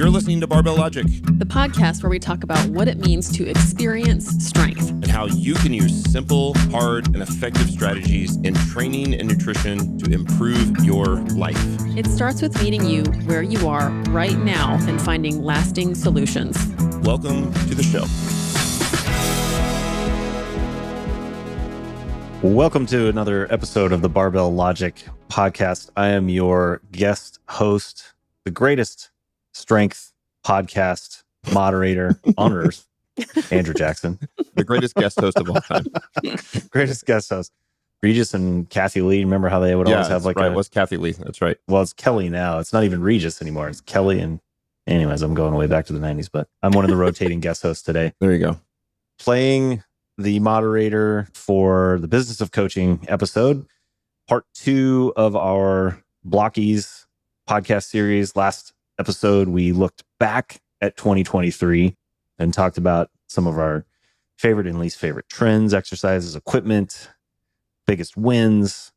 You're listening to Barbell Logic, the podcast where we talk about what it means to experience strength and how you can use simple, hard, and effective strategies in training and nutrition to improve your life. It starts with meeting you where you are right now and finding lasting solutions. Welcome to the show. Welcome to another episode of the Barbell Logic podcast. I am your guest host, the greatest strength podcast moderator on earth, Andrew Jackson. The greatest guest host of all time. Greatest guest host. Regis and Kathy Lee, remember how they would always have like right. What's Kathy Lee? That's right. Well, it's Kelly now. It's not even Regis anymore. It's Kelly. And anyways, I'm going way back to the 90s, but I'm one of the rotating guest hosts today. There you go. Playing the moderator for the Business of Coaching episode, part 2 of our BLOCies podcast series. Last episode, we looked back at 2023 and talked about some of our favorite and least favorite trends, exercises, equipment, biggest wins.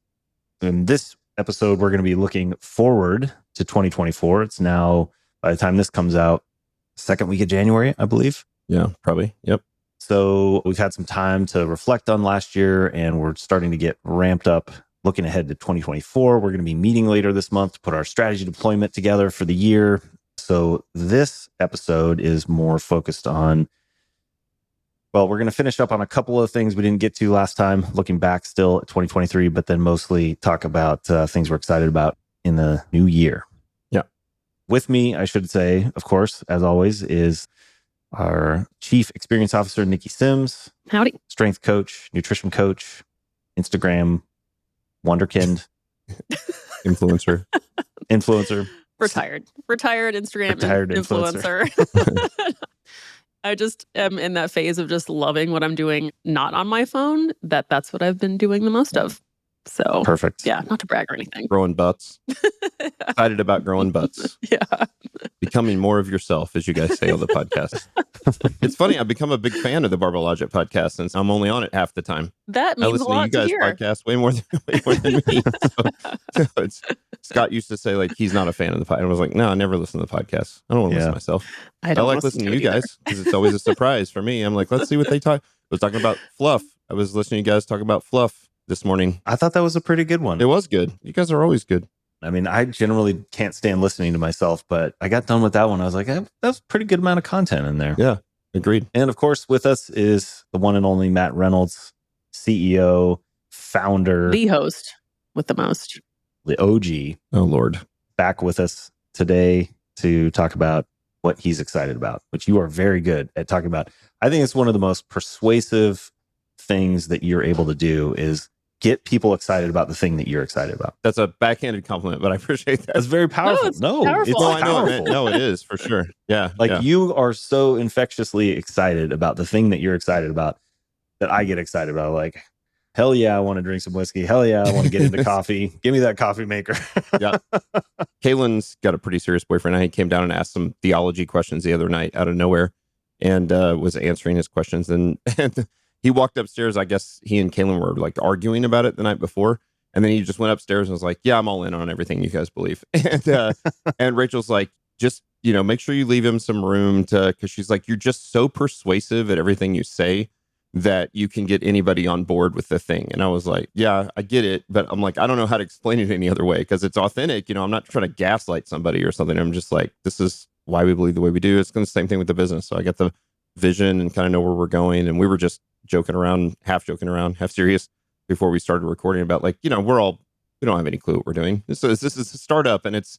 In this episode, we're going to be looking forward to 2024. It's now, by the time this comes out, second week of January, I believe. Yeah, probably. Yep. So we've had some time to reflect on last year, and we're starting to get ramped up looking ahead to 2024. We're going to be meeting later this month to put our strategy deployment together for the year. So this episode is more focused on, well, we're going to finish up on a couple of things we didn't get to last time, looking back still at 2023, but then mostly talk about things we're excited about in the new year. Yeah. With me, I should say, of course, as always, is our Chief Experience Officer, Niki Sims. Howdy. Strength coach, nutrition coach, Instagram wonderkind. Influencer. Retired Instagram Retired influencer. I just am in that phase of just loving what I'm doing, not on my phone. That's what I've been doing the most of. So Perfect. Yeah, not to brag or anything. Growing butts. Excited about growing butts. Yeah. Becoming more of yourself, as you guys say on the podcast. It's funny, I've become a big fan of the Barbell Logic podcast since I'm only on it half the time. That means a lot to you guys' podcast way more than me. Scott used to say, like, he's not a fan of the podcast. I was like, no, I never listen to the podcast. I don't want to listen to myself. I like listening to you guys because it's always a surprise for me. I'm like, let's see what they talk. I was talking about fluff. I was listening to you guys talk about fluff this morning. I thought that was a pretty good one. It was good. You guys are always good. I mean, I generally can't stand listening to myself, but I got done with that one. I was like, that's a pretty good amount of content in there. Yeah, agreed. And of course, with us is the one and only Matt Reynolds, CEO, founder. The host with the most. The OG. Oh, Lord. Back with us today to talk about what he's excited about, which you are very good at talking about. I think it's one of the most persuasive things that you're able to do is get people excited about the thing that you're excited about. That's a backhanded compliment, but I appreciate that. That's very powerful. It's powerful. I know it. No, it is for sure. Yeah. You are so infectiously excited about the thing that you're excited about that I get excited about. Like, hell yeah, I want to drink some whiskey. Hell yeah, I want to get into coffee. Give me that coffee maker. Yeah. Kaylin's got a pretty serious boyfriend. He came down and asked some theology questions the other night out of nowhere and was answering his questions. And he walked upstairs. I guess he and Kaylin were like arguing about it the night before. And then he just went upstairs and was like, yeah, I'm all in on everything you guys believe. And Rachel's like, just, make sure you leave him some room because she's like, you're just so persuasive at everything you say that you can get anybody on board with the thing. And I was like, yeah, I get it. But I'm like, I don't know how to explain it any other way because it's authentic. I'm not trying to gaslight somebody or something. I'm just like, this is why we believe the way we do. It's the same thing with the business. So I get the vision and kind of know where we're going. And we were just joking around, half serious before we started recording about like, we don't have any clue what we're doing. This is a startup and it's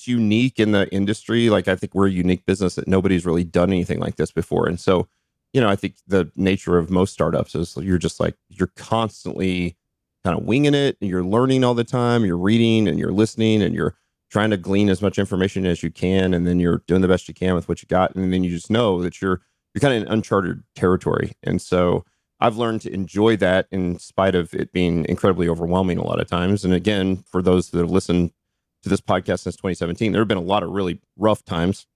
unique in the industry. Like, I think we're a unique business that nobody's really done anything like this before. And so, I think the nature of most startups is you're just like, you're constantly kind of winging it and you're learning all the time. You're reading and you're listening and you're trying to glean as much information as you can. And then you're doing the best you can with what you got. And then you just know that you're kind of in uncharted territory. And so I've learned to enjoy that in spite of it being incredibly overwhelming a lot of times. And again, for those that have listened to this podcast since 2017, there have been a lot of really rough times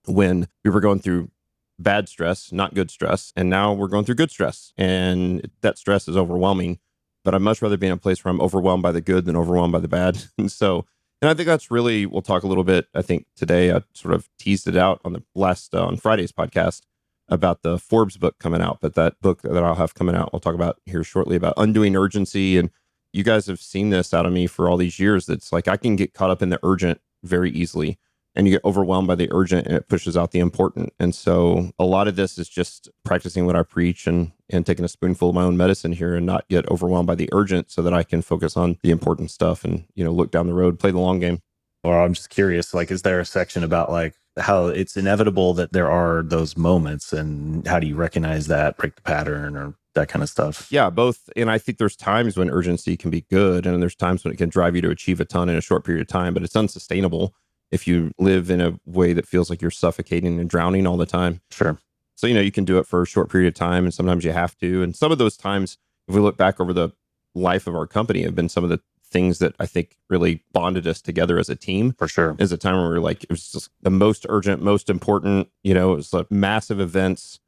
when we were going through bad stress, not good stress. And now we're going through good stress. And that stress is overwhelming. But I'd much rather be in a place where I'm overwhelmed by the good than overwhelmed by the bad. And so And I think that's really, we'll talk a little bit, I think today I sort of teased it out on the last, on Friday's podcast about the Forbes book coming out. But that book that I'll have coming out, we'll talk about here shortly about undoing urgency. And you guys have seen this out of me for all these years. That's like, I can get caught up in the urgent very easily, and you get overwhelmed by the urgent and it pushes out the important. And so a lot of this is just practicing what I preach and taking a spoonful of my own medicine here and not get overwhelmed by the urgent so that I can focus on the important stuff and, look down the road, play the long game. Or I'm just curious, like, is there a section about like how it's inevitable that there are those moments, and how do you recognize that, break the pattern, or that kind of stuff? Yeah, both. And I think there's times when urgency can be good, and there's times when it can drive you to achieve a ton in a short period of time, but it's unsustainable if you live in a way that feels like you're suffocating and drowning all the time. Sure. So, you can do it for a short period of time, and sometimes you have to. And some of those times, if we look back over the life of our company, have been some of the things that I think really bonded us together as a team. For sure. Is a time where we were like, it was just the most urgent, most important, it was like massive events,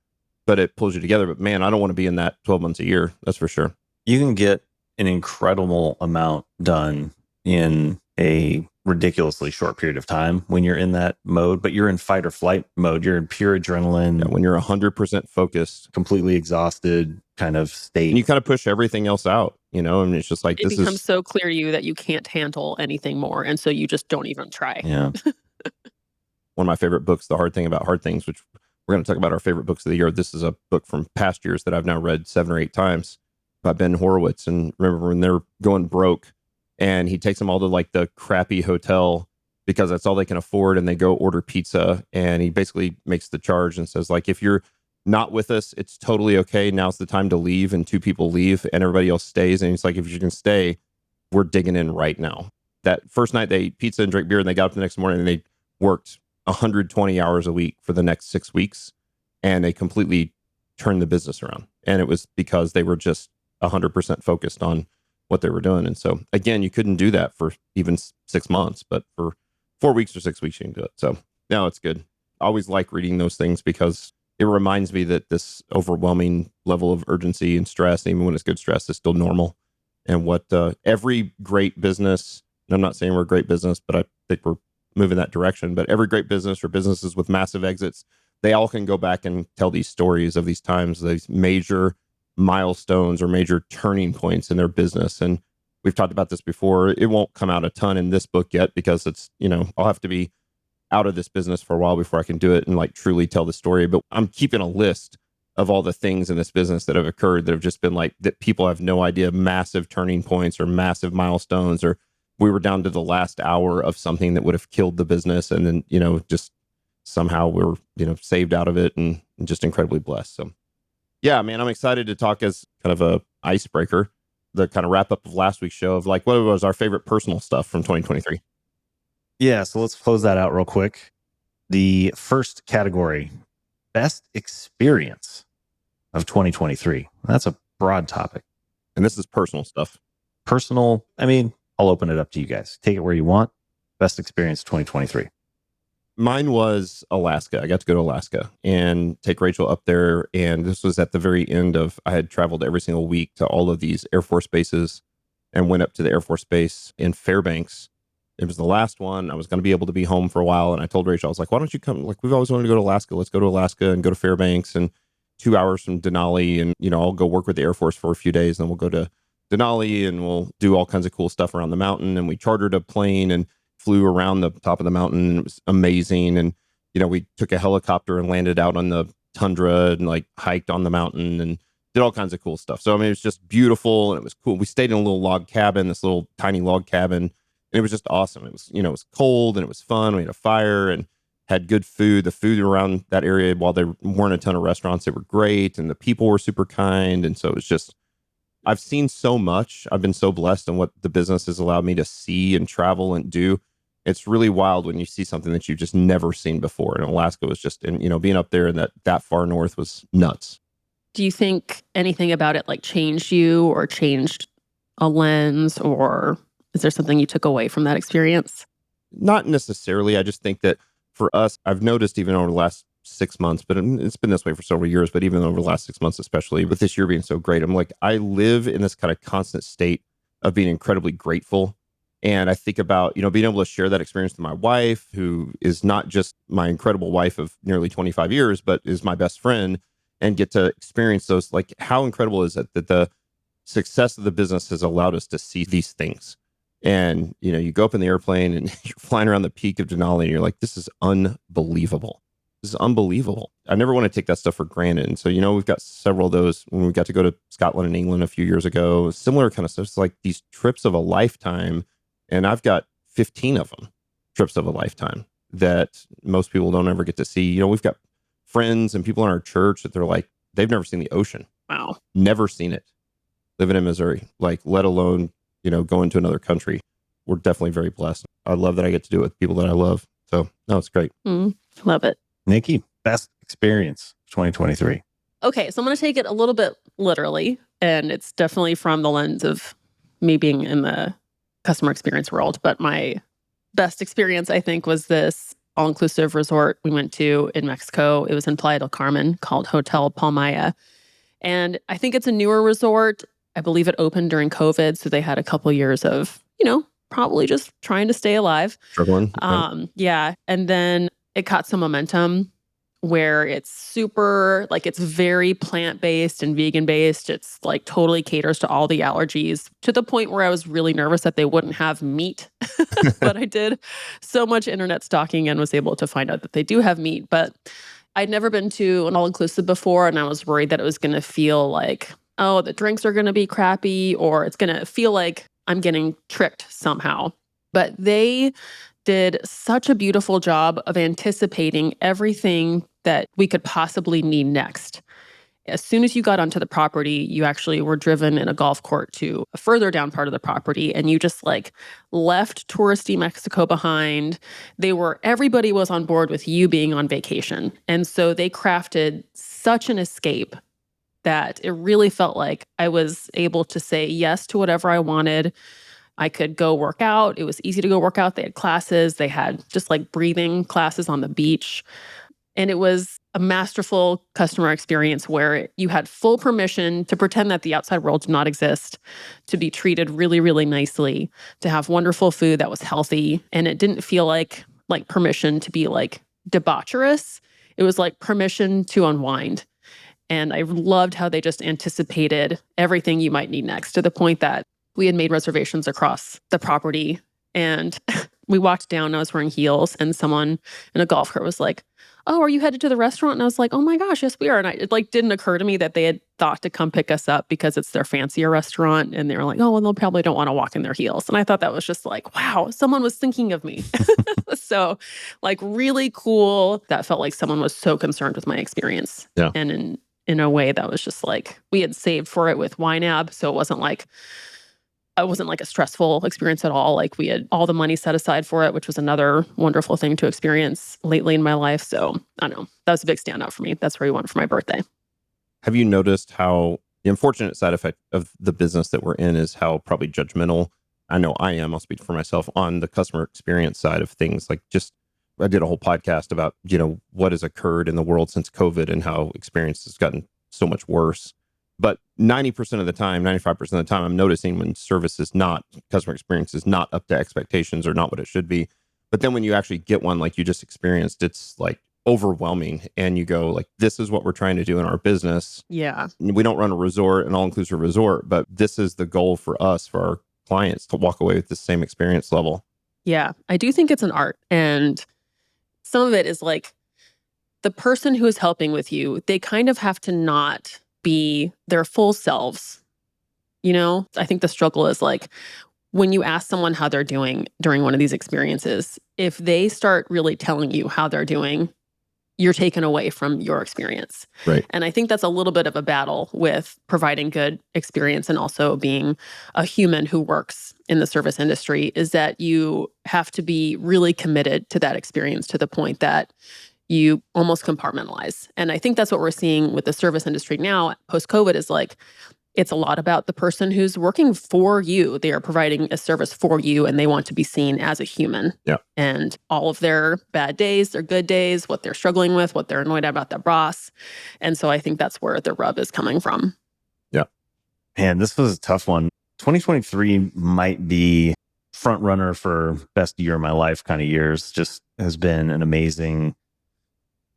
but it pulls you together. But man, I don't want to be in that 12 months a year. That's for sure. You can get an incredible amount done in a ridiculously short period of time when you're in that mode, but you're in fight or flight mode. You're in pure adrenaline. Yeah, when you're 100% focused, completely exhausted kind of state. And you kind of push everything else out, and it's just like, it becomes so clear to you that you can't handle anything more. And so you just don't even try. Yeah. One of my favorite books, The Hard Thing About Hard Things, which we're going to talk about our favorite books of the year. This is a book from past years that I've now read 7 or 8 times by Ben Horowitz. And remember when they're going broke and he takes them all to like the crappy hotel because that's all they can afford, and they go order pizza, and he basically makes the charge and says, like, if you're not with us, it's totally okay. Now's the time to leave. And 2 people leave and everybody else stays. And he's like, if you can stay, we're digging in right now. That first night they ate pizza and drank beer, and they got up the next morning and they worked 120 hours a week for the next 6 weeks. And they completely turned the business around. And it was because they were just 100% focused on what they were doing. And so again, you couldn't do that for even 6 months, but for 4 weeks or 6 weeks, you can do it. So no, it's good. I always like reading those things because it reminds me that this overwhelming level of urgency and stress, even when it's good stress, is still normal. And what every great business, and I'm not saying we're a great business, but I think we're moving that direction, but every great business or businesses with massive exits, they all can go back and tell these stories of these times, these major milestones or major turning points in their business. And we've talked about this before. It won't come out a ton in this book yet because it's, I'll have to be out of this business for a while before I can do it and like truly tell the story. But I'm keeping a list of all the things in this business that have occurred that have just been like, that people have no idea, massive turning points or massive milestones, or we were down to the last hour of something that would have killed the business. And then, just somehow we're, saved out of it and just incredibly blessed. So yeah, man, I'm excited to talk as kind of a icebreaker, the kind of wrap up of last week's show of like, what was our favorite personal stuff from 2023? Yeah, so let's close that out real quick. The first category, best experience of 2023. That's a broad topic. And this is personal stuff. Personal, I'll open it up to you guys. Take it where you want. Best experience 2023. Mine was Alaska. I got to go to Alaska and take Rachel up there. And this was at the very end of, I had traveled every single week to all of these Air Force bases and went up to the Air Force Base in Fairbanks. It was the last one. I was going to be able to be home for a while. And I told Rachel, I was like, why don't you come? Like, we've always wanted to go to Alaska. Let's go to Alaska and go to Fairbanks, and 2 hours from Denali. And, I'll go work with the Air Force for a few days. And then we'll go to Denali and we'll do all kinds of cool stuff around the mountain. And we chartered a plane and flew around the top of the mountain. And it was amazing. And, we took a helicopter and landed out on the tundra and like hiked on the mountain and did all kinds of cool stuff. So, it was just beautiful and it was cool. We stayed in a little log cabin, this little tiny log cabin. And it was just awesome. It was, it was cold and it was fun. We had a fire and had good food. The food around that area, while there weren't a ton of restaurants, they were great. And the people were super kind. And so it was just, I've seen so much. I've been so blessed in what the business has allowed me to see and travel and do. It's really wild when you see something that you've just never seen before. And Alaska was just, and being up there and that far north was nuts. Do you think anything about it like changed you or changed a lens, or is there something you took away from that experience? Not necessarily. I just think that for us, I've noticed even over the last 6 months, but it's been this way for several years, but even over the last 6 months, especially with this year being so great, I'm like, I live in this kind of constant state of being incredibly grateful And I think about, being able to share that experience with my wife, who is not just my incredible wife of nearly 25 years, but is my best friend, and get to experience those. Like, how incredible is it that the success of the business has allowed us to see these things? And, you go up in the airplane and you're flying around the peak of Denali and you're like, this is unbelievable. This is unbelievable. I never want to take that stuff for granted. And so, we've got several of those when we got to go to Scotland and England a few years ago, similar kind of stuff. It's like these trips of a lifetime. And I've got 15 of them, trips of a lifetime, that most people don't ever get to see. We've got friends and people in our church that they're like, they've never seen the ocean. Wow. Never seen it. Living in Missouri, like, let alone, going to another country. We're definitely very blessed. I love that I get to do it with people that I love. So, no, it's great. Love it. Niki, best experience 2023. Okay, so I'm going to take it a little bit literally, and it's definitely from the lens of me being in the customer experience world. But my best experience, I think, was this all-inclusive resort we went to in Mexico. It was in Playa del Carmen, called Hotel Palmaya. And I think it's a newer resort. I believe it opened during COVID, so they had a couple years of, probably just trying to stay alive. Struggling. Yeah. And then it caught some momentum where it's super, like, it's very plant-based and vegan-based. It's like totally caters to all the allergies, to the point where I was really nervous that they wouldn't have meat. But I did so much internet stalking and was able to find out that they do have meat. But I'd never been to an all-inclusive before, and I was worried that it was going to feel like, oh, the drinks are going to be crappy, or it's going to feel like I'm getting tricked somehow. But they did such a beautiful job of anticipating everything that we could possibly need next. As soon as you got onto the property, you actually were driven in a golf cart to a further down part of the property, and you just left touristy Mexico behind. Everybody was on board with you being on vacation. And so they crafted such an escape that it really felt like I was able to say yes to whatever I wanted. I could go work out. It was easy to go work out. They had classes. They had just breathing classes on the beach. And it was a masterful customer experience where you had full permission to pretend that the outside world did not exist, to be treated really, really nicely, to have wonderful food that was healthy. And it didn't feel like permission to be debaucherous. It was permission to unwind. And I loved how they just anticipated everything you might need next, to the point that we had made reservations across the property. And we walked down, and I was wearing heels, and someone in a golf cart was like, oh, are you headed to the restaurant? And I was like, oh my gosh, yes, we are. And it didn't occur to me that they had thought to come pick us up because it's their fancier restaurant. And they were like, oh, well, they'll probably don't want to walk in their heels. And I thought that was just wow, someone was thinking of me. So really cool. That felt like someone was so concerned with my experience. Yeah. And in a way that was just we had saved for it with YNAB. So it wasn't a stressful experience at all. We had all the money set aside for it, which was another wonderful thing to experience lately in my life. So I don't know. That was a big standout for me. That's where we went for my birthday. Have you noticed how the unfortunate side effect of the business that we're in is how probably judgmental, I know I am, I'll speak for myself, on the customer experience side of things. I did a whole podcast about, what has occurred in the world since COVID and how experience has gotten so much worse. But 90% of the time, 95% of the time, I'm noticing when customer experience is not up to expectations or not what it should be. But then when you actually get one like you just experienced, it's overwhelming. And you go this is what we're trying to do in our business. Yeah. We don't run a resort, an all-inclusive resort, but this is the goal for us, for our clients, to walk away with the same experience level. Yeah. I do think it's an art. And some of it is the person who is helping with you, they kind of have to not be their full selves. I think the struggle is when you ask someone how they're doing during one of these experiences, if they start really telling you how they're doing, you're taken away from your experience. Right. And I think that's a little bit of a battle with providing good experience and also being a human who works in the service industry, is that you have to be really committed to that experience, to the point that you almost compartmentalize. And I think that's what we're seeing with the service industry now, post-COVID, is it's a lot about the person who's working for you. They are providing a service for you, and they want to be seen as a human. Yeah. And all of their bad days, their good days, what they're struggling with, what they're annoyed about their boss. And so I think that's where the rub is coming from. Yeah. Man, this was a tough one. 2023 might be front runner for best year of my life kind of years. Just has been an amazing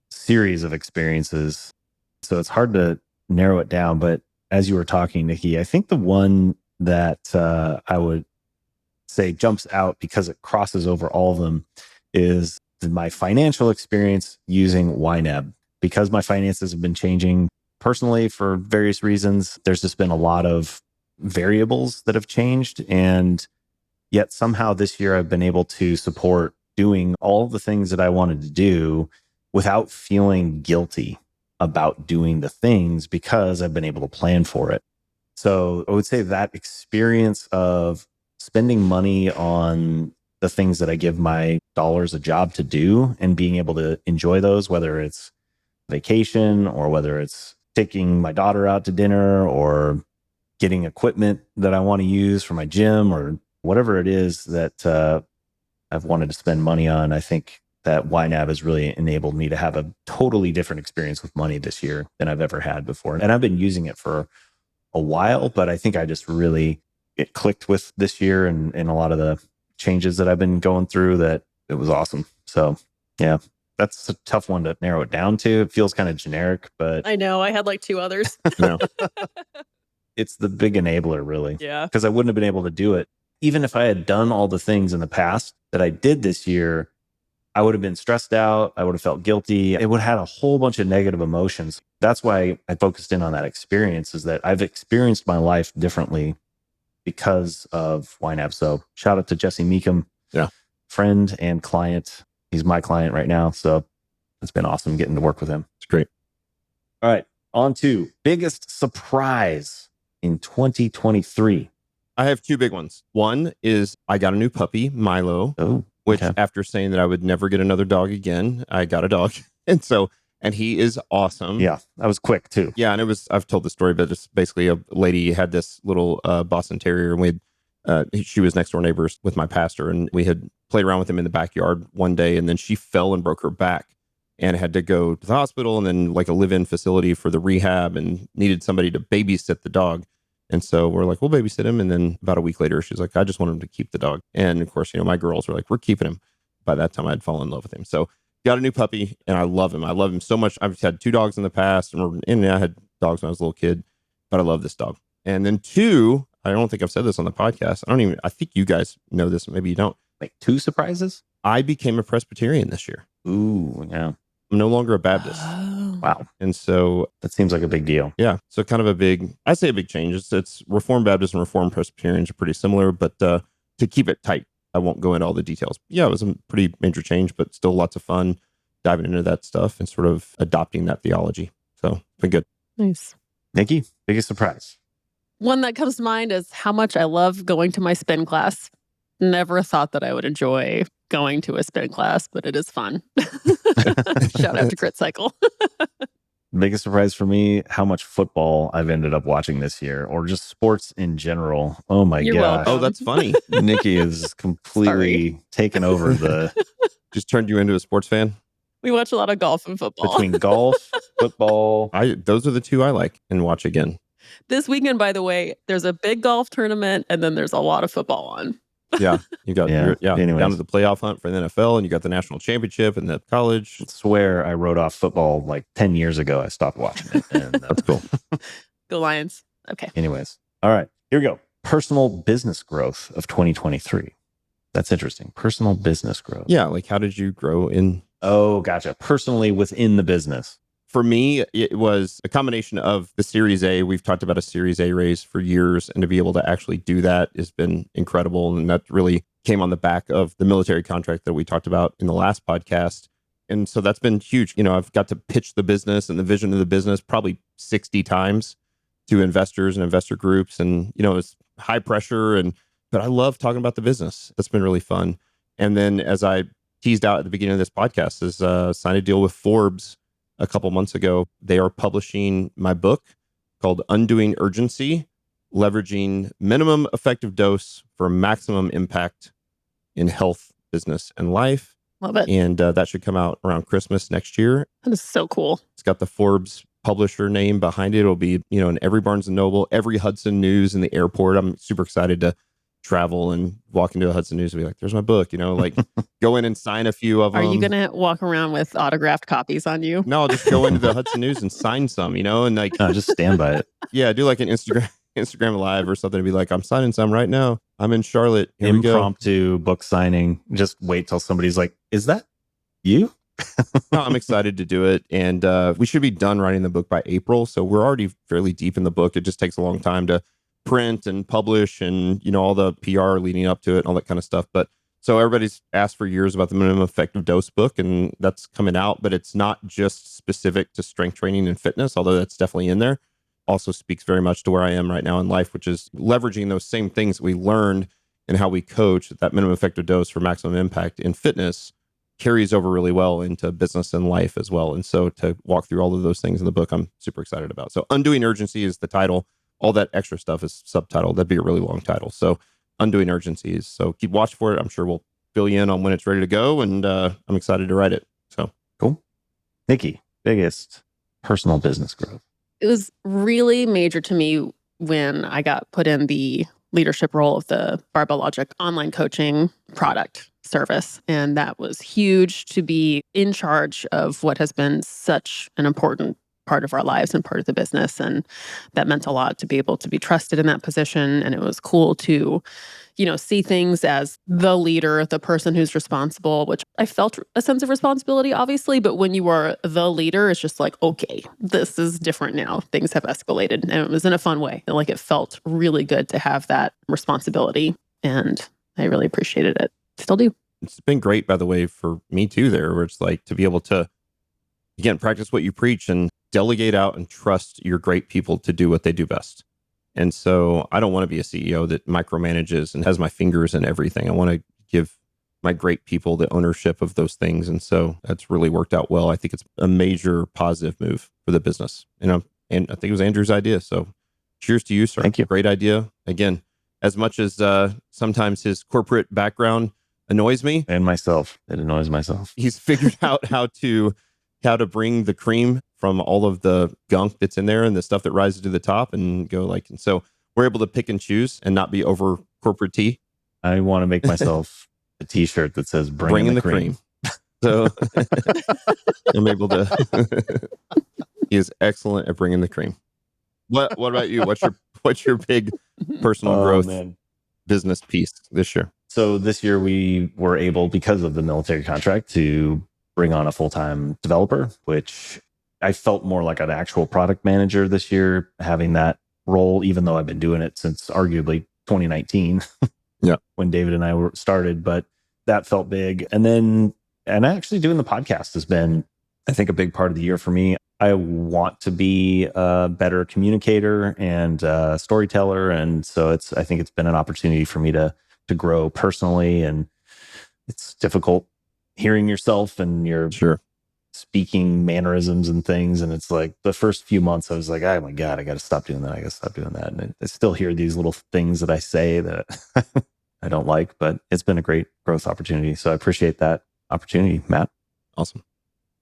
series of experiences. So it's hard to narrow it down. But as you were talking, Niki, I think the one that I would say jumps out because it crosses over all of them is my financial experience using YNAB. Because my finances have been changing personally for various reasons, there's just been a lot of variables that have changed. And yet somehow this year I've been able to support doing all the things that I wanted to do without feeling guilty about doing the things because I've been able to plan for it. So I would say that experience of spending money on the things that I give my dollars a job to do and being able to enjoy those, whether it's vacation or whether it's taking my daughter out to dinner or getting equipment that I want to use for my gym or whatever it is that I've wanted to spend money on. I think that YNAB has really enabled me to have a totally different experience with money this year than I've ever had before. And I've been using it for a while, but I think I just really, it clicked with this year and a lot of the changes that I've been going through that it was awesome. So yeah, that's a tough one to narrow it down to. It feels kind of generic, but I know. I had like 2 others. it's the big enabler really. Yeah. Because I wouldn't have been able to do it. Even if I had done all the things in the past that I did this year, I would have been stressed out. I would have felt guilty. It would have had a whole bunch of negative emotions. That's why I focused in on that experience, is that I've experienced my life differently because of YNAB. So shout out to Jesse Meekum, friend and client. He's my client right now. So it's been awesome getting to work with him. It's great. All right. On to biggest surprise in 2023. I have 2 big ones. One is I got a new puppy, Milo, which after saying that I would never get another dog again, I got a dog. And he is awesome. Yeah, that was quick too. Yeah, and I've told the story, but it's basically a lady had this little Boston Terrier, and she was next door neighbors with my pastor, and we had played around with him in the backyard one day, and then she fell and broke her back and had to go to the hospital and then like a live-in facility for the rehab and needed somebody to babysit the dog. And so we're like, we'll babysit him. And then about a week later, she's like, I just want him to keep the dog. And of course, my girls were like, we're keeping him. By that time, I'd fallen in love with him. So got a new puppy and I love him. I love him so much. I've had 2 dogs in the past and I had dogs when I was a little kid, but I love this dog. And then 2, I don't think I've said this on the podcast. I think you guys know this. Maybe you don't. Like 2 surprises? I became a Presbyterian this year. Ooh, yeah. I'm no longer a Baptist. Wow. And so that seems like a big deal. Yeah. So kind of I'd say a big change. It's Reformed Baptist and Reformed Presbyterians are pretty similar, but to keep it tight, I won't go into all the details. Yeah, it was a pretty major change, but still lots of fun diving into that stuff and sort of adopting that theology. So it's been good. Nice. Niki, biggest surprise? One that comes to mind is how much I love going to my spin class. Never thought that I would enjoy going to a spin class, but it is fun. Shout out to Crit Cycle. Biggest surprise for me, how much football I've ended up watching this year, or just sports in general. Oh my You're gosh. welcome. Oh, that's funny. Niki is completely taken over Just turned you into a sports fan? We watch a lot of golf and football. between golf, football. Those are the 2 I like and watch again. This weekend, by the way, there's a big golf tournament and then there's a lot of football on. Yeah. You got Anyways. down to the playoff hunt for the NFL, and you got the national championship and the college. I swear I wrote off football like 10 years ago. I stopped watching it. And That's cool. Go Lions. Okay. anyways. All right, here we go. Personal business growth of 2023. That's interesting. Personal business growth. Yeah. Like, how did you grow in? Oh, gotcha. Personally within the business. For me, it was a combination of the Series A. We've talked about a Series A raise for years, and to be able to actually do that has been incredible. And that really came on the back of the military contract that we talked about in the last podcast. And so that's been huge. I've got to pitch the business and the vision of the business probably 60 times to investors and investor groups. And, it's high pressure, but I love talking about the business. That's been really fun. And then as I teased out at the beginning of this podcast, is signed a deal with Forbes a couple months ago. They are publishing my book called Undoing Urgency, Leveraging Minimum Effective Dose for Maximum Impact in Health, Business, and Life. Love it. And that should come out around Christmas next year. That is so cool. It's got the Forbes publisher name behind it. It'll be, in every Barnes & Noble, every Hudson News in the airport. I'm super excited to travel and walk into a Hudson News and be like, there's my book, like go in and sign a few of them. Are you going to walk around with autographed copies on you? No, I'll just go into the Hudson News and sign some, and like, No, just stand by it. yeah, do like an Instagram live or something to be like, I'm signing some right now. I'm in Charlotte. Here we go. Impromptu book signing. Just wait till somebody's like, is that you? No, I'm excited to do it. And we should be done writing the book by April. So we're already fairly deep in the book. It just takes a long time to print and publish and, all the PR leading up to it and all that kind of stuff. But so everybody's asked for years about the minimum effective dose book, and that's coming out, but it's not just specific to strength training and fitness, although that's definitely in there. Also speaks very much to where I am right now in life, which is leveraging those same things that we learned in how we coach. That minimum effective dose for maximum impact in fitness carries over really well into business and life as well. And so to walk through all of those things in the book, I'm super excited about. So Undoing Urgency is the title. All that extra stuff is subtitled. That'd be a really long title. So Undoing Urgencies. So keep watch for it. I'm sure we'll fill you in on when it's ready to go. And I'm excited to write it. So cool. Niki, biggest personal business growth. It was really major to me when I got put in the leadership role of the Barbell Logic online coaching product service. And that was huge to be in charge of what has been such an important part of our lives and part of the business. And that meant a lot to be able to be trusted in that position. And it was cool to, see things as the leader, the person who's responsible, which I felt a sense of responsibility, obviously. But when you are the leader, it's just like, okay, this is different now. Things have escalated. And it was in a fun way. Like it felt really good to have that responsibility. And I really appreciated it. Still do. It's been great, by the way, for me too, there, where it's like to be able to, again, practice what you preach and delegate out and trust your great people to do what they do best. And so I don't want to be a CEO that micromanages and has my fingers in everything. I want to give my great people the ownership of those things. And so that's really worked out well. I think it's a major positive move for the business. And I think it was Andrew's idea. So cheers to you, sir. Thank you. Great idea. Again, as much as sometimes his corporate background annoys me. And myself. It annoys myself. He's figured out how to bring the cream from all of the gunk that's in there and the stuff that rises to the top and go like, and so we're able to pick and choose and not be over corporate tea. I want to make myself a t-shirt that says bring in the cream. So I'm able to, he is excellent at bringing the cream. What about you? What's your big personal growth business piece this year? So this year we were able, because of the military contract, to bring on a full-time developer, which I felt more like an actual product manager this year, having that role, even though I've been doing it since arguably 2019, when David and I started, but that felt big. And actually doing the podcast has been, I think, a big part of the year for me. I want to be a better communicator and storyteller. And so I think it's been an opportunity for me to grow personally. And it's difficult hearing yourself and your speaking mannerisms and things. And it's like the first few months I was like, oh my God, I got to stop doing that. I got to stop doing that. And I still hear these little things that I say that I don't like, but it's been a great growth opportunity. So I appreciate that opportunity, Matt. Awesome.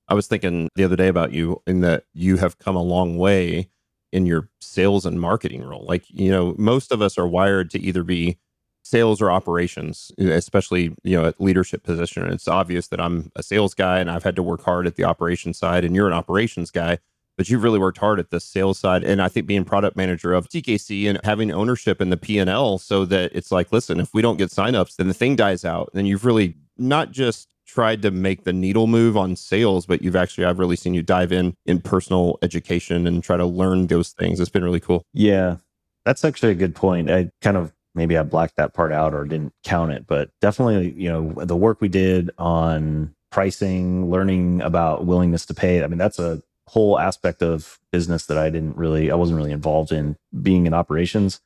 I was thinking the other day about you in that you have come a long way in your sales and marketing role. Like, most of us are wired to either be sales or operations, especially, at leadership position. And it's obvious that I'm a sales guy and I've had to work hard at the operations side, and you're an operations guy, but you've really worked hard at the sales side. And I think being product manager of TKC and having ownership in the P&L, so that it's like, listen, if we don't get signups, then the thing dies out. And you've really not just tried to make the needle move on sales, but I've really seen you dive in personal education and try to learn those things. It's been really cool. Yeah, that's actually a good point. Maybe I blacked that part out or didn't count it, but definitely, the work we did on pricing, learning about willingness to pay. I mean, that's a whole aspect of business that I wasn't really involved in, being in operations,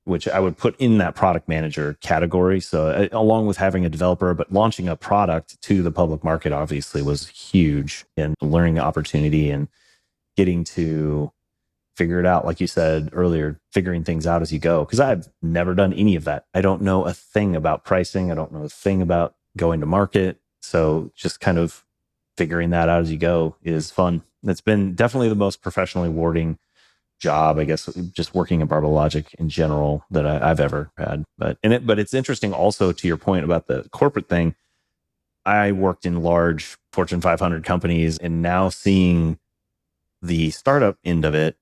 which I would put in that product manager category. So along with having a developer, but launching a product to the public market obviously was huge, and learning opportunity and getting to figure it out. Like you said earlier, figuring things out as you go. Because I've never done any of that. I don't know a thing about pricing. I don't know a thing about going to market. So just kind of figuring that out as you go is fun. It's been definitely the most professionally rewarding job, I guess, just working in Barbell Logic in general that I've ever had. But it's interesting also to your point about the corporate thing. I worked in large Fortune 500 companies, and now seeing the startup end of it,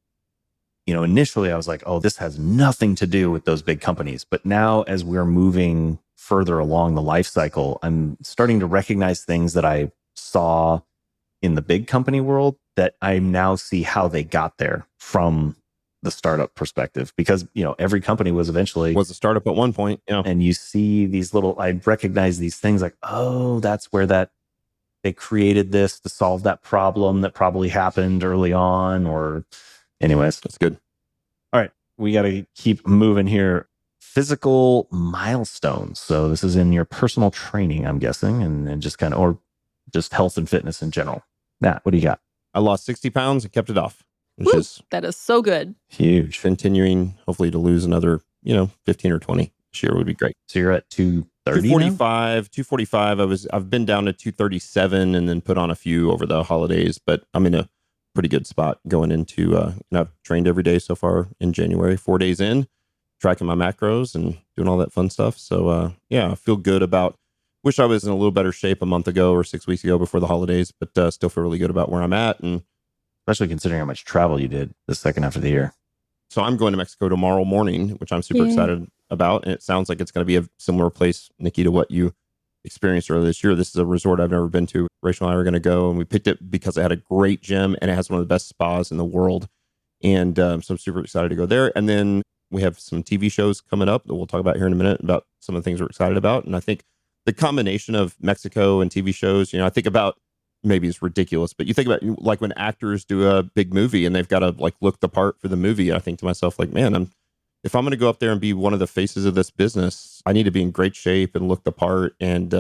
initially I was like, oh, this has nothing to do with those big companies. But now as we're moving further along the life cycle, I'm starting to recognize things that I saw in the big company world that I now see how they got there from the startup perspective, because every company was eventually Was a startup at one point. and you see these I recognize these things like, oh, that's where they created this to solve that problem that probably happened early on. Or anyways, That's good. all right, we got to keep moving here. Physical milestones. So this is in your personal training, I'm guessing, and just kind of, or just health and fitness in general. Nat, what do you got? I lost 60 pounds and kept it off, which Woo, is that is so good. Huge. continuing, hopefully, to lose another, 15 or 20 this year would be great. So you're at 230 now? 245. I've been down to 237 and then put on a few over the holidays, but I'm in a pretty good spot going into, I've trained every day so far in January, 4 days in, tracking my macros and doing all that fun stuff. So, I feel good about, wish I was in a little better shape a month ago or 6 weeks ago before the holidays, but still feel really good about where I'm at. And Especially considering how much travel you did the second half of the year. so I'm going to Mexico tomorrow morning, which I'm super excited about. And it sounds like it's going to be a similar place, Niki, to what you experienced earlier this year. This is a resort I've never been to. Rachel and I are going to go, and we picked it because it had a great gym and it has one of the best spas in the world. And so I'm super excited to go there. And then we have some TV shows coming up that we'll talk about here in a minute about some of the things we're excited about. And I think the combination of Mexico and TV shows, I think about, maybe it's ridiculous, but you think about like when actors do a big movie and they've got to like look the part for the movie. I think to myself, like, man, if I'm going to go up there and be one of the faces of this business, I need to be in great shape and look the part. And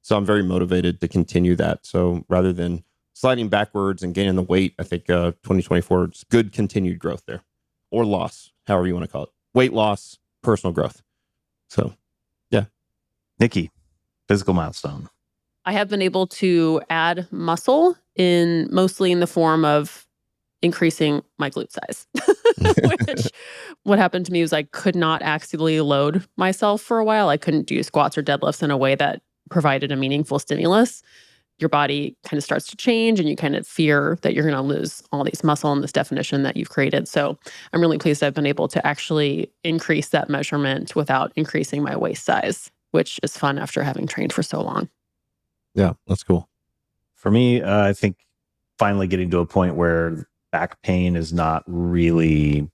so I'm very motivated to continue that. So rather than sliding backwards and gaining the weight, I think 2024 is good continued growth there, or loss, however you want to call it. Weight loss, personal growth. So, yeah. Niki, physical milestone. I have been able to add muscle mostly in the form of increasing my glute size, which what happened to me was I could not actually load myself for a while. I couldn't do squats or deadlifts in a way that provided a meaningful stimulus. Your body kind of starts to change and you kind of fear that you're going to lose all these muscle and this definition that you've created. So I'm really pleased I've been able to actually increase that measurement without increasing my waist size, which is fun after having trained for so long. Yeah, that's cool. For me, I think finally getting to a point where back pain is not really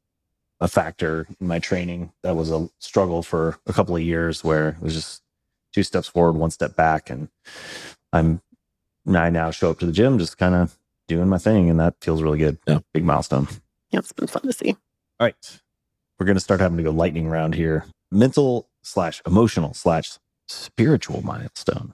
a factor in my training. That was a struggle for a couple of years where it was just 2 steps forward, 1 step back. And I now show up to the gym just kind of doing my thing. And that feels really good. Yeah. Big milestone. Yeah, it's been fun to see. All right. We're going to start having to go lightning round here. Mental/emotional/spiritual milestone.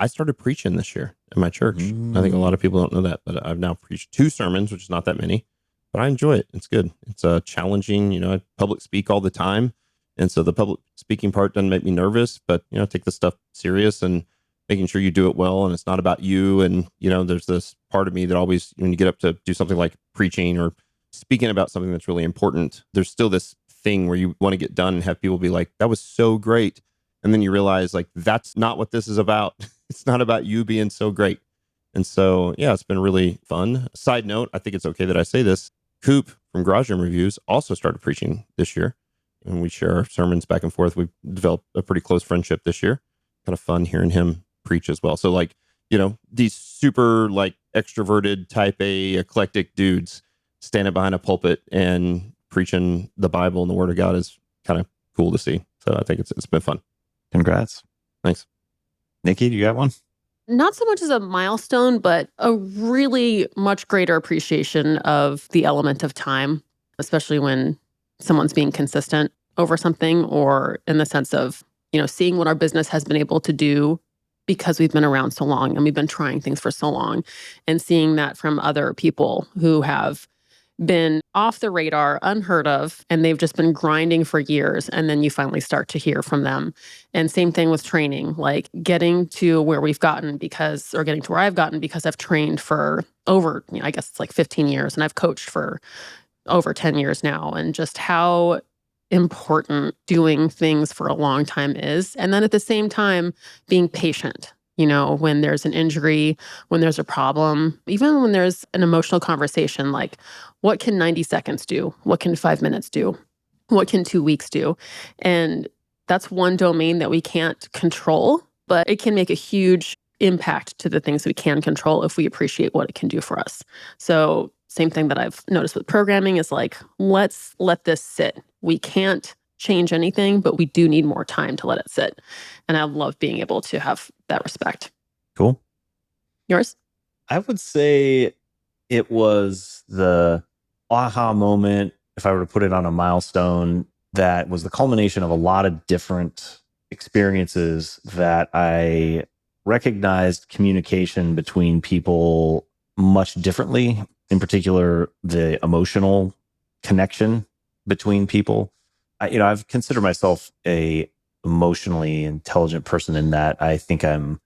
I started preaching this year in my church. I think a lot of people don't know that, but I've now preached 2 sermons, which is not that many, but I enjoy it. It's good. It's challenging. I public speak all the time. And so the public speaking part doesn't make me nervous, but, take the stuff serious and making sure you do it well. And it's not about you. And, there's this part of me that always, when you get up to do something like preaching or speaking about something that's really important, there's still this thing where you want to get done and have people be like, that was so great. And then you realize like, that's not what this is about. It's not about you being so great. And so, yeah, it's been really fun. Side note, I think it's okay that I say this. Coop from Garage Room Reviews also started preaching this year. And we share our sermons back and forth. We've developed a pretty close friendship this year. Kind of fun hearing him preach as well. So like, these super like extroverted type A eclectic dudes standing behind a pulpit and preaching the Bible and the Word of God is kind of cool to see. So I think it's been fun. Congrats. Thanks. Niki, do you got one? Not so much as a milestone, but a really much greater appreciation of the element of time, especially when someone's being consistent over something, or in the sense of, seeing what our business has been able to do because we've been around so long and we've been trying things for so long, and seeing that from other people who have been off the radar, unheard of, and they've just been grinding for years. And then you finally start to hear from them. And same thing with training, like getting to where we've gotten getting to where I've gotten because I've trained for over, I guess it's like 15 years, and I've coached for over 10 years now, and just how important doing things for a long time is. And then at the same time, being patient, when there's an injury, when there's a problem, even when there's an emotional conversation, like what can 90 seconds do? What can 5 minutes do? What can 2 weeks do? And that's one domain that we can't control, but it can make a huge impact to the things we can control if we appreciate what it can do for us. So same thing that I've noticed with programming is like, let's let this sit. We can't change anything, but we do need more time to let it sit. And I love being able to have that respect. Cool. Yours? I would say it was the aha moment, if I were to put it on a milestone, that was the culmination of a lot of different experiences that I recognized communication between people much differently. In particular, the emotional connection between people. I've considered myself a emotionally intelligent person in that I think I'm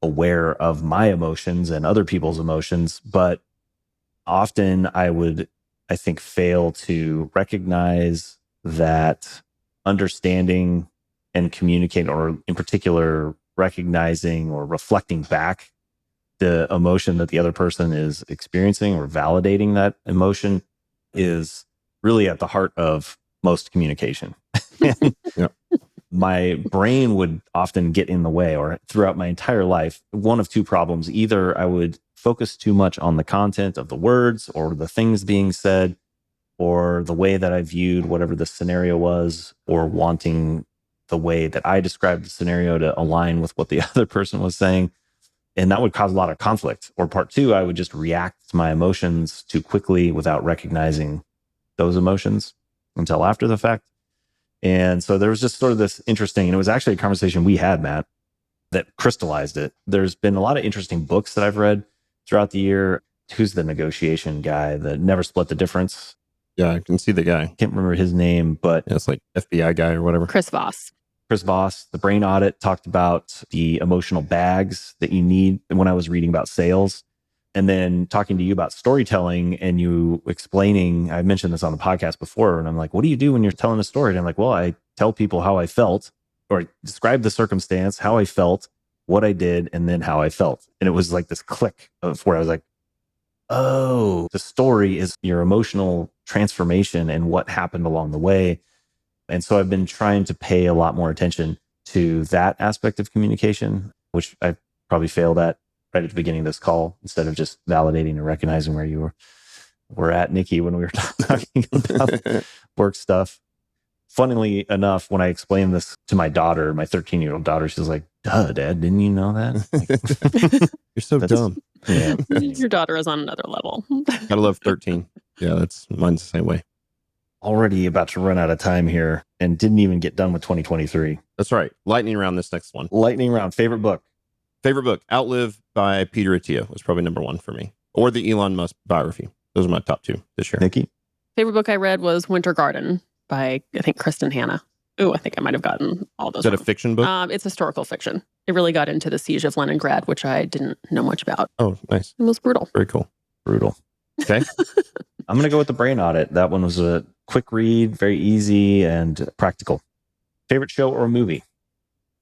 aware of my emotions and other people's emotions, but often I think, fail to recognize that understanding and communicating, or in particular, recognizing or reflecting back the emotion that the other person is experiencing or validating that emotion is really at the heart of most communication. Yeah. My brain would often get in the way, or throughout my entire life, one of two problems. Either I would focus too much on the content of the words or the things being said, or the way that I viewed whatever the scenario was, or wanting the way that I described the scenario to align with what the other person was saying. And that would cause a lot of conflict. Or part two, I would just react to my emotions too quickly without recognizing those emotions until after the fact. And so there was just sort of this interesting, and it was actually a conversation we had, Matt, that crystallized it. There's been a lot of interesting books that I've read throughout the year. Who's the negotiation guy that Never Split the Difference? Yeah, I can see the guy. Can't remember his name, but Yeah, it's like FBI guy or whatever. Chris Voss. The Brain Audit, talked about the emotional bags that you need when I was reading about sales. And then talking to you about storytelling and you explaining, I mentioned this on the podcast before, and I'm like, what do you do when you're telling a story? And I'm like, well, I tell people how I felt, or describe the circumstance, how I felt, what I did, and then how I felt. And it was like this click of where I was like, oh, the story is your emotional transformation and what happened along the way. And so I've been trying to pay a lot more attention to that aspect of communication, which I probably failed at right at the beginning of this call, instead of just validating and recognizing where you were at, Niki, when we were talking about work stuff. Funnily enough, when I explained this to my daughter, my 13-year-old daughter, she's like, duh, Dad, didn't you know that? You're so dumb. Yeah. Your daughter is on another level. Gotta love 13. Yeah, that's mine's the same way. Already about to run out of time here and didn't even get done with 2023. That's right. Lightning round this next one. Lightning round. Favorite book? Favorite book, Outlive by Peter Atia was probably number one for me. Or the Elon Musk biography. Those are my top two this year. Niki? Favorite book I read was Winter Garden by, I think, Kristin Hanna. Ooh, I think I might have gotten all those. Is that a wrong. fiction book? It's historical fiction. It really got into the siege of Leningrad, which I didn't know much about. Oh, nice. It was brutal. Very cool. Brutal. Okay. I'm going to go with The Brain Audit. That one was a quick read, very easy and practical. Favorite show or movie?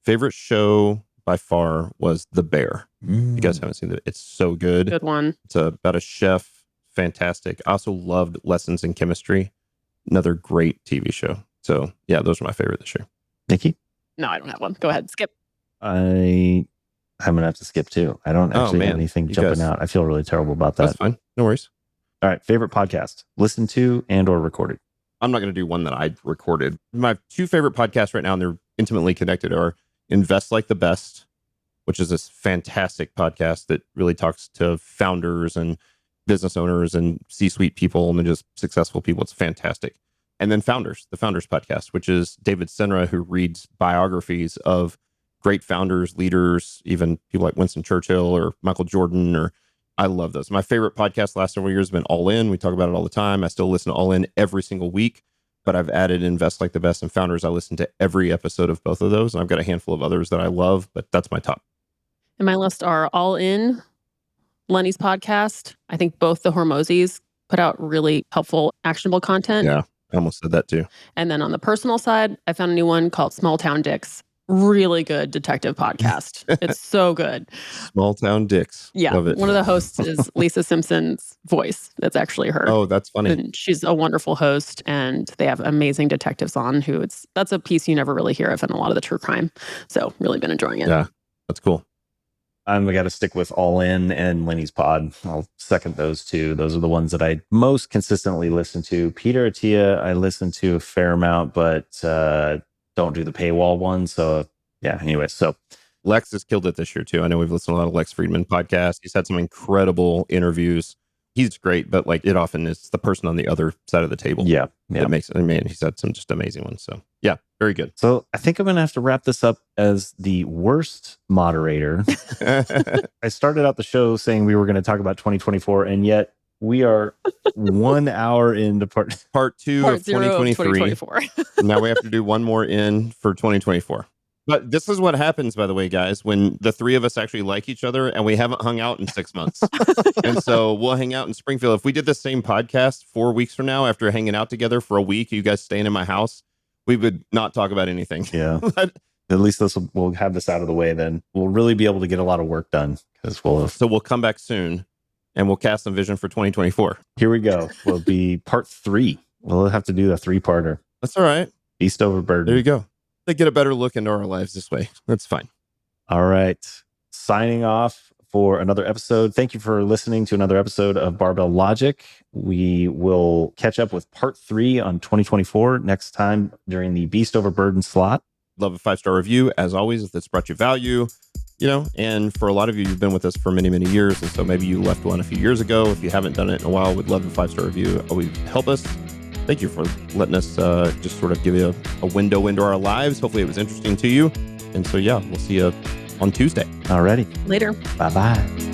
Favorite show by far was The Bear. You guys haven't seen it. It's so good. Good one. It's about a chef. Fantastic. I also loved Lessons in Chemistry. Another great TV show. So yeah, those are my favorite this year. Niki? No, I don't have one. Go ahead. Skip. I'm going to have to skip too. I don't actually have anything You jumping guys- out. I feel really terrible about that. That's fine. No worries. All right. Favorite podcast? Listened to and or recorded? I'm not going to do one that I recorded. My two favorite podcasts right now, and they're intimately connected, are Invest Like the Best, which is this fantastic podcast that really talks to founders and business owners and C-suite people and just successful people. It's fantastic. And then Founders, the Founders podcast, which is David Senra, who reads biographies of great founders, leaders, even people like Winston Churchill or Michael Jordan. Or I love those. My favorite podcast the last several years has been All In. We talk about it all the time. I still listen to All In every single week, but I've added Invest Like the Best and Founders. I listen to every episode of both of those. And I've got a handful of others that I love, but that's my top. And my list are All In, Lenny's podcast. I think both the Hormozis put out really helpful, actionable content. Yeah, I almost said that too. And then on the personal side, I found a new one called Small Town Dicks. Really good detective podcast. It's so good. Small Town Dicks. Yeah. Love it. One of the hosts is Lisa Simpson's voice. That's actually her. Oh, that's funny. And she's a wonderful host, and they have amazing detectives on that's a piece you never really hear of in a lot of the true crime. So really been enjoying it. Yeah, that's cool. I'm got to stick with All In and Lenny's Pod. I'll second those two. Those are the ones that I most consistently listen to. Peter Atia, I listen to a fair amount, but don't do the paywall one. So yeah, anyway, so Lex has killed it this year too. I know we've listened to a lot of Lex Friedman podcasts. He's had some incredible interviews. He's great, but like it often is the person on the other side of the table. Yeah. That makes it. I mean, he's had some just amazing ones. So yeah, very good. So I think I'm going to have to wrap this up as the worst moderator. I started out the show saying we were going to talk about 2024, and yet we are 1 hour into part two Part of 2023. 2024. Now we have to do one more in for 2024. But this is what happens, by the way, guys, when the three of us actually like each other and we haven't hung out in 6 months. And so we'll hang out in Springfield. If we did the same podcast 4 weeks from now, after hanging out together for a week, you guys staying in my house, we would not talk about anything. Yeah. At least we'll have this out of the way. Then we'll really be able to get a lot of work done because So we'll come back soon and we'll cast some vision for 2024. Here we go. Will be part 3. We'll have to do a 3-parter. That's all right. Beast over burden. There you go. They get a better look into our lives this way. That's fine. All right. Signing off for another episode. Thank you for listening to another episode of Barbell Logic. We will catch up with part 3 on 2024 next time during the Beast over burden slot. Love a 5-star review, as always, if it's brought you value. And for a lot of you, you've been with us for many, many years. And so maybe you left one a few years ago. If you haven't done it in a while, we'd love a 5-star review. It would help us. Thank you for letting us just sort of give you a window into our lives. Hopefully it was interesting to you. And so, yeah, we'll see you on Tuesday. Alrighty. Later. Bye-bye.